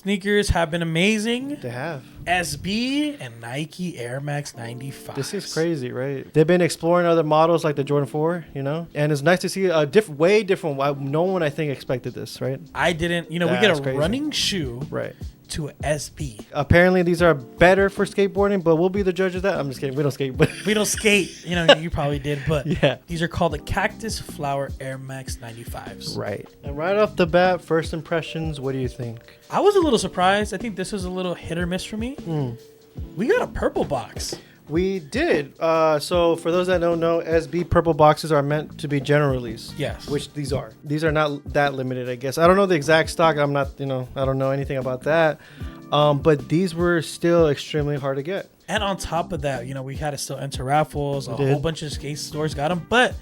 Sneakers have been amazing. They have. SB and Nike Air Max 95. This is crazy, right? They've been exploring other models like the Jordan 4, you know? And it's nice to see a way different. No one, I think, expected this, right? I didn't. You know, we get a running shoe. Right. To a SB. Apparently, these are better for skateboarding, but we'll be the judge of that. I'm just kidding. We don't skate, but we don't skate. You know, you probably did, but yeah, these are called the Cactus Flower Air Max 95s. Right. And right off the bat, first impressions. What do you think? I was a little surprised. I think this was a little hit or miss for me. We got a purple box. We did. So for those that don't know, SB purple boxes are meant to be general release. Yes. Which these are. These are not that limited, I guess. I don't know the exact stock. I'm not, I don't know anything about that. But these were still extremely hard to get. And on top of that, we had to still enter raffles. A whole bunch of skate stores got them. But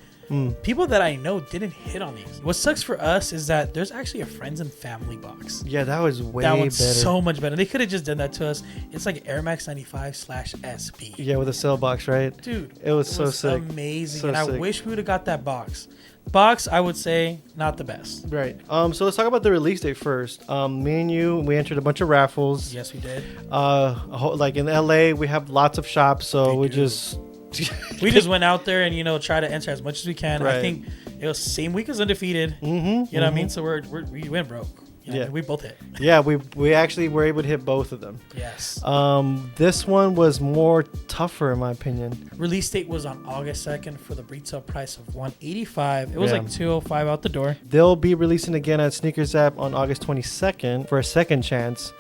people that I know didn't hit on these. What sucks for us is that there's actually a friends and family box. Yeah, that was way better. That one's better. So much better. They could have just done that to us. It's like Air Max 95/SB. Yeah, with a cell box, right? Dude, it was so sick. Amazing. So and sick. I wish we would have got that box. Box, I would say, not the best. Right. So let's talk about the release date first. Me and you, we entered a bunch of raffles. Yes, we did. Like in LA, we have lots of shops, so we just went out there and try to enter as much as we can. Right. I think it was the same week as Undefeated. You know what I mean? So we went broke. Yeah, we both hit. Yeah, we actually were able to hit both of them. Yes. This one was more tougher in my opinion. Release date was on August 2nd for the retail price of $185. It was like $205 out the door. They'll be releasing again at Sneakers App on August 22nd for a second chance.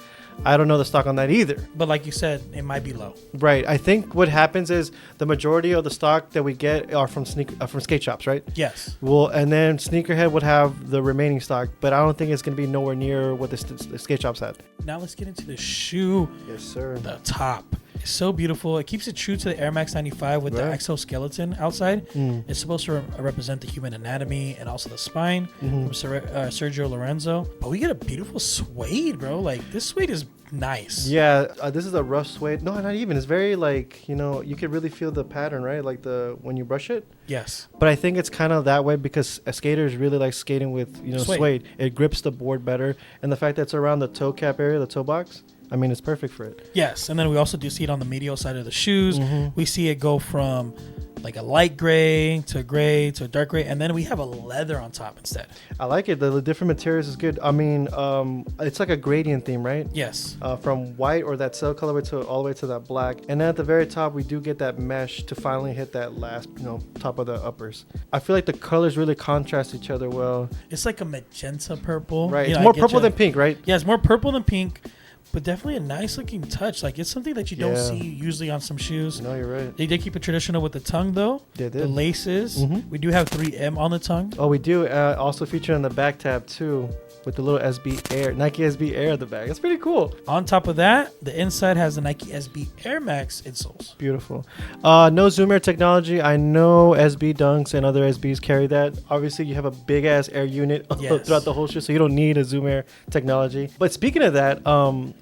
I don't know the stock on that either. But like you said, it might be low. Right. I think what happens is the majority of the stock that we get are from skate shops, right? Yes. And then Sneakerhead would have the remaining stock, but I don't think it's going to be nowhere near what the skate shops had. Now let's get into the shoe. Yes, sir. The top. It's so beautiful. It keeps it true to the Air Max 95 with the exoskeleton outside. It's supposed to represent the human anatomy and also the spine from Sergio Lorenzo. But we get a beautiful suede, bro. Like, this suede is nice. Yeah, this is a rough suede. No, not even. It's very you could really feel the pattern, right? Like when you brush it. Yes. But I think it's kind of that way because skaters really like skating with, suede. It grips the board better. And the fact that it's around the toe cap area, the toe box, I mean, it's perfect for it. Yes, and then we also do see it on the medial side of the shoes. We see it go from like a light gray to a dark gray, and then we have a leather on top instead. I like it. The different materials is good. I mean, it's like a gradient theme, right? Yes. From white or that cell colorway to all the way to that black, and then at the very top we do get that mesh to finally hit that last, top of the uppers. I feel like the colors really contrast each other well. It's like a magenta purple. Right. It's more purple than pink, right? Yeah, it's more purple than pink. But definitely a nice looking touch. Like, it's something that you don't see usually on some shoes. No, you're right. They did keep it traditional with the tongue, though. They did. The laces. We do have 3M on the tongue. Oh, we do. Also featured on the back tab, too, with the little SB Air, Nike SB Air at the back. It's pretty cool. On top of that, the inside has the Nike SB Air Max insoles. Beautiful. No Zoom Air technology. I know SB Dunks and other SBs carry that. Obviously, you have a big-ass air unit throughout the whole shoe, so you don't need a Zoom Air technology. But speaking of that,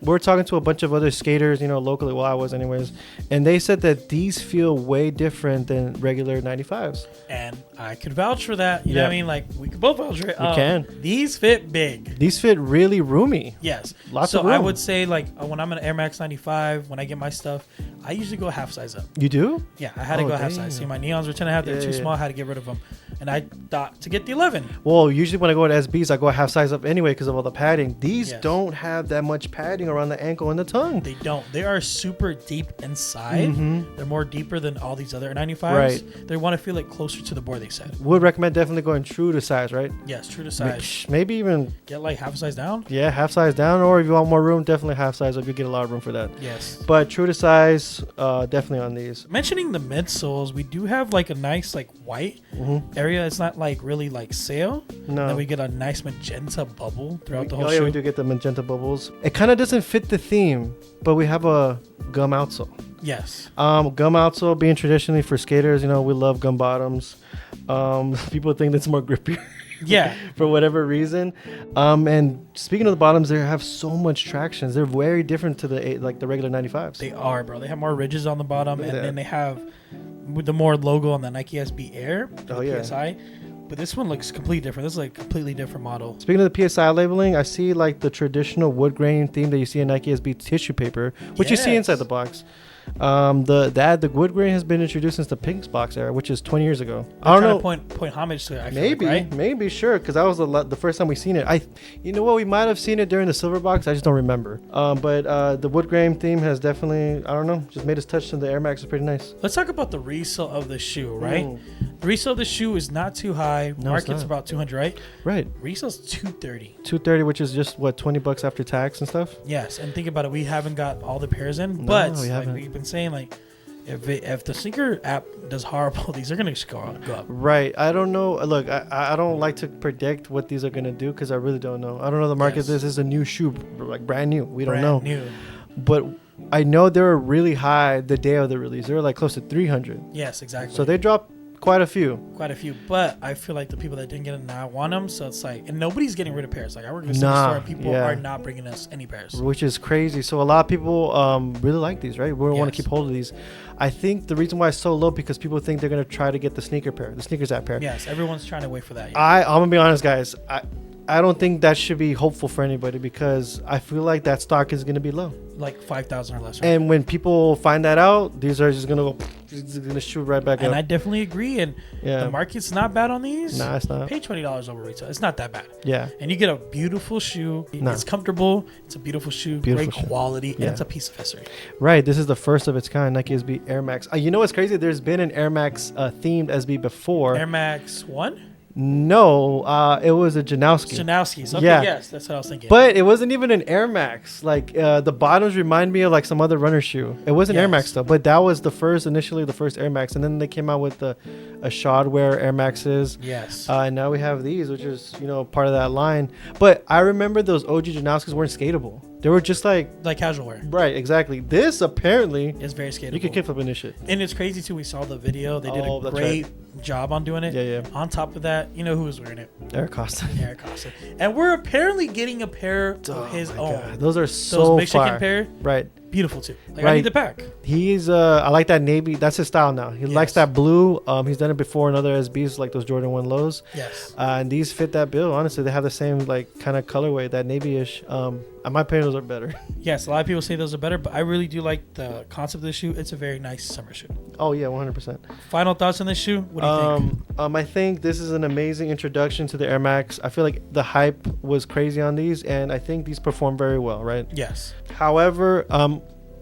we're talking to a bunch of other skaters, locally. Well, I was anyways. And they said that these feel way different than regular 95s. And I could vouch for that. You know what I mean? Like, we could both vouch for it. We can. These fit big. These fit really roomy. Yes. Lots of room. I would say, like, when I'm an Air Max 95, when I get my stuff, I usually go half size up. You do? Yeah, I had to go half size. See, my neons were 10.5. They're too small. I had to get rid of them. And I thought to get the 11. Well, usually when I go to SBs, I go half size up anyway because of all the padding. These don't have that much padding around the ankle and the tongue. They don't. They are super deep inside. They're more deeper than all these other 95s. Right. They want to feel it closer to the board, they said. Would recommend definitely going true to size, right? Yes, true to size. Maybe even get like half size down. Yeah, half size down, or if you want more room, definitely half size up. You get a lot of room for that. Yes. But true to size, definitely on these. Mentioning the midsoles, we do have like a nice like white area. It's not like really like sail. No. Then we get a nice magenta bubble throughout the whole shoe. Yeah, we do get the magenta bubbles. It kind of doesn't fit the theme, but we have a gum outsole. Yes. Gum outsole being traditionally for skaters, we love gum bottoms. People think that's more grippier. Yeah. For whatever reason. And speaking of the bottoms, they have so much traction. They're very different to the regular 95s. They are, bro. They have more ridges on the bottom, and then they have the more logo on the Nike SB Air, PSI. But this one looks completely different. This is like a completely different model. Speaking of the PSI labeling, I see like the traditional wood grain theme that you see in Nike SB tissue paper, which you see inside the box. The wood grain has been introduced since the Pink's box era, which is 20 years ago. I don't know. Point homage to it. Maybe, sure, because that was the first time we seen it. You know what? We might have seen it during the silver box. I just don't remember. But the wood grain theme has definitely, I don't know, just made its touch to the Air Max. Is pretty nice. Let's talk about the resale of the shoe, right? The resale of the shoe is not too high. No, market's about 200, right? Right. Resale's 230. 230, which is just what, $20 after tax and stuff. Yes, and think about it. We haven't got all the pairs in, but like we've been saying, like if the sneaker app does horrible, these are gonna just go up. Right. I don't know. Look, I don't like to predict what these are gonna do because I really don't know. I don't know the market. Yes. This is a new shoe, like brand new. We don't know. New. But I know they were really high the day of the release. They were like close to 300. Yes, exactly. So they dropped quite a few. But I feel like the people that didn't get it now want them. So it's like, and nobody's getting rid of pairs. Like I work in a store, people are not bringing us any pairs, which is crazy. So a lot of people really like these, right? We want to keep hold of these. I think the reason why it's so low because people think they're gonna try to get the sneakers app pair. Yes, everyone's trying to wait for that. I'm gonna be honest, guys. I don't think that should be hopeful for anybody because I feel like that stock is going to be low. Like 5,000 or less. Right? And when people find that out, these are just going to go, it's going to shoot right back up. And I definitely agree. And the market's not bad on these. Nah, it's not. Pay $20 over retail. It's not that bad. Yeah. And you get a beautiful shoe. It's comfortable. It's a beautiful shoe. Great quality. And it's a piece of history. Right. This is the first of its kind. Nike SB Air Max. You know what's crazy? There's been an Air Max themed SB before. Air Max 1? No, it was a Janowski. Janowski's. Okay, yes, that's what I was thinking. But it wasn't even an Air Max. Like the bottoms remind me of like some other runner shoe. It wasn't Air Max though, but that was initially the first Air Max, and then they came out with a Shadwear Air Maxes. Yes. And now we have these, which is part of that line. But I remember those OG Janowskis weren't skatable. They were just like casual wear. Right, exactly. This apparently is very skatable. You could kickflip in this shit. And it's crazy too. We saw the video. They did a great job on doing it. Yeah. On top of that, you know who was wearing it? Eric Costa. And we're apparently getting a pair of his own. God. Those are so Mexican pair. Right. Beautiful too. I need the pack. He's I like that navy. That's his style now. He likes that blue. He's done it before in other SBs like those Jordan 1 lows. Yes. And these fit that bill. Honestly, they have the same like kind of colorway, that navy-ish. In my opinion, those are better. Yes, a lot of people say those are better, but I really do like the concept of this shoe. It's a very nice summer shoe. Oh yeah, 100%. Final thoughts on this shoe? What do you think? I think this is an amazing introduction to the Air Max. I feel like the hype was crazy on these, and I think these perform very well, right? Yes. However,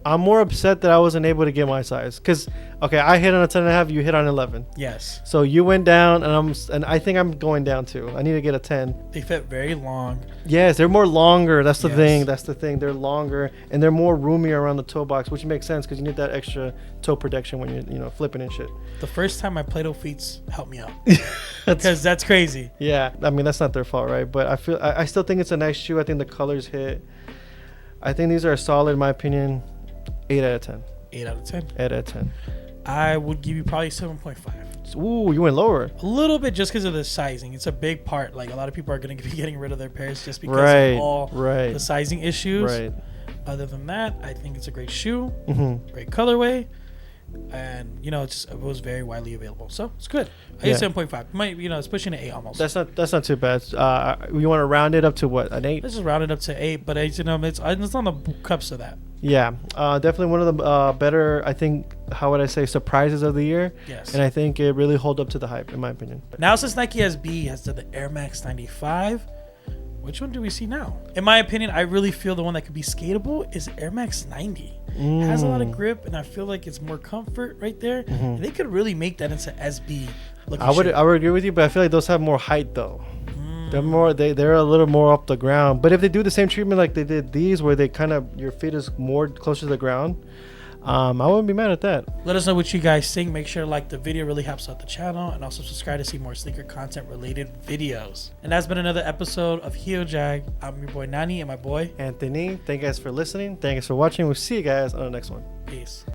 I'm more upset that I wasn't able to get my size because, I hit on a 10.5, you hit on 11. Yes. So you went down, and I think I'm going down too. I need to get a 10. They fit very long. Yes, they're more longer. That's the thing. That's the thing. They're longer and they're more roomy around the toe box, which makes sense because you need that extra toe protection when you're flipping and shit. The first time my Play-Doh feet helped me out because that's crazy. Yeah, I mean that's not their fault, right? But I still think it's a nice shoe. I think the colors hit. I think these are solid in my opinion. 8 out of 10. 8 out of 10. 8 out of 10. I would give you probably 7.5. Ooh, you went lower. A little bit just because of the sizing. It's a big part. Like a lot of people are going to be getting rid of their pairs just because of all the sizing issues. Right. Other than that, I think it's a great shoe. Mm-hmm. Great colorway. And it was very widely available, so it's good. I get 7.5. It's pushing an 8 almost. That's not too bad. You want to round it up to what, an 8? Let's just round it up to 8, but it's on the cups of that. Yeah, definitely one of the better, I think, how would I say, surprises of the year. Yes. And I think it really held up to the hype, in my opinion. Now, since Nike SB has done the Air Max 95, which one do we see now? In my opinion, I really feel the one that could be skatable is Air Max 90. It has a lot of grip, and I feel like it's more comfort right there. Mm-hmm. And they could really make that into SB looking shoe. I would agree with you, but I feel like those have more height, though. They're a little more up the ground. But if they do the same treatment like they did these, where they kind of your feet is more closer to the ground, I wouldn't be mad at that. Let us know what you guys think. Make sure to like the video, really helps out the channel, and also subscribe to see more sneaker content related videos. And that's been another episode of Hio Jag. I'm your boy Nani and my boy Anthony. Thank you guys for listening. Thank you guys for watching. We'll see you guys on the next one. Peace.